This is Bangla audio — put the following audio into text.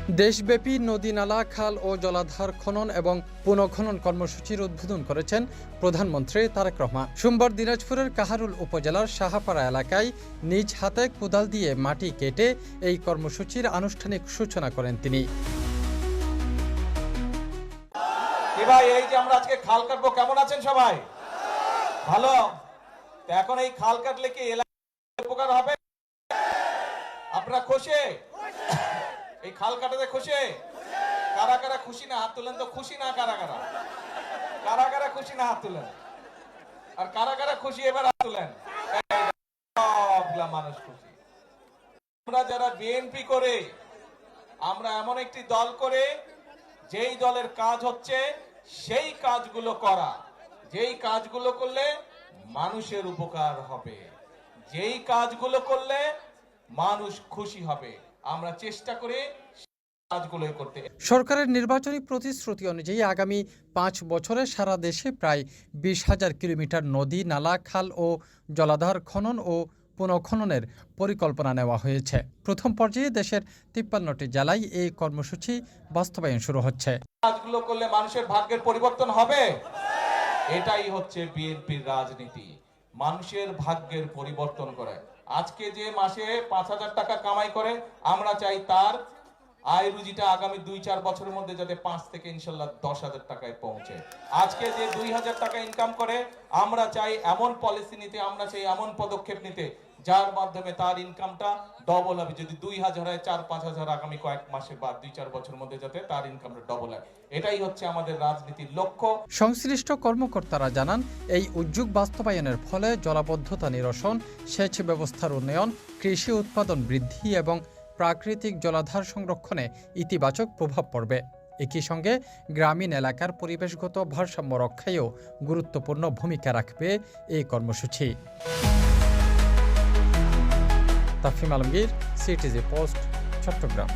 দেশব্যাপী নদী, নালা, খাল ও জলাধার খনন এবং পুনঃখনন কর্মসূচির উদ্বোধন করেছেন প্রধানমন্ত্রী তারেক রহমান। সোমবার দিনাজপুরের কাহারুল উপজেলার সাহাপাড়া এলাকায় নিজ হাতে কোদাল দিয়ে মাটি কেটে এই কর্মসূচির আনুষ্ঠানিক সূচনা করেন তিনি। ভাই, এই যে আমরা আজকে খাল কাটবো, কেমন আছেন সবাই? ভালো। এখন এই খাল কাটলে কি এলাকার উপকার হবে? আপনারা খুশি? এই খাল কাটাতে খুশি? কারা কারা খুশি না হাত তুলেন তো। খুশি না কারা কারা? কারা কারা খুশি না হাত তুলেন। আর কারা কারা খুশি এবার হাত তুলেন। সবগুলা মানুষ খুশি। আমরা যারা বিএনপি করে, আমরা এমন একটি দল করে যেই দলের কাজ হচ্ছে সেই কাজগুলো করা, যেই কাজগুলো করলে মানুষের উপকার হবে, যেই কাজগুলো করলে মানুষ খুশি হবে, আমরা চেষ্টা করে কাজগুলো করতে। সরকারের নির্বাচনী প্রতিশ্রুতি অনুযায়ী আগামী 5 বছরে সারা দেশে প্রায় 20,000 কিলোমিটার নদী, নালা, খাল ও জলাধার খনন ও পুনঃখননের পরিকল্পনা নেওয়া হয়েছে। প্রথম পর্যায়ে দেশের 53টি জেলায় এই কর্মসূচি বাস্তবায়ন শুরু হচ্ছে। কাজগুলো করলে মানুষের ভাগ্যের পরিবর্তন হবে। এটাই হচ্ছে বিএনপির রাজনীতি, মানুষের ভাগ্যের পরিবর্তন করে। আজকে যে মাসে 5,000 টাকা কামাই করে, আমরা চাই তার আয় রুজিটা আগামী 2-4 বছরের মধ্যে যাতে 5 থেকে ইনশাল্লাহ 10,000 টাকায় পৌঁছে। আজকে যে 2,000 টাকা ইনকাম করে, আমরা চাই এমন পলিসি নিতে, আমরা চাই এমন পদক্ষেপ নিতে যার মাধ্যমে তার ইনকামটা ডবল হবে। যদি 2,000 হয়, 4-5,000 আগামী কয়েক মাসে বা 2-4 বছরের মধ্যে যাতে তার ইনকামটা ডবল হয়। এটাই হচ্ছে আমাদের রাজনীতির লক্ষ্য। সংশ্লিষ্ট কর্মকর্তারা জানান, এই উদ্যোগ বাস্তবায়নের ফলে জলাবদ্ধতা নিরসন, সেচ ব্যবস্থার উন্নয়ন, কৃষি উৎপাদন বৃদ্ধি এবং প্রাকৃতিক জলাধার সংরক্ষণে ইতিবাচক প্রভাব পড়বে। একই সঙ্গে গ্রামীণ এলাকার পরিবেশগত ভারসাম্য রক্ষায়ও গুরুত্বপূর্ণ ভূমিকা রাখবে এই কর্মসূচি। Tafim Alamgir, CTG post, Chittagong.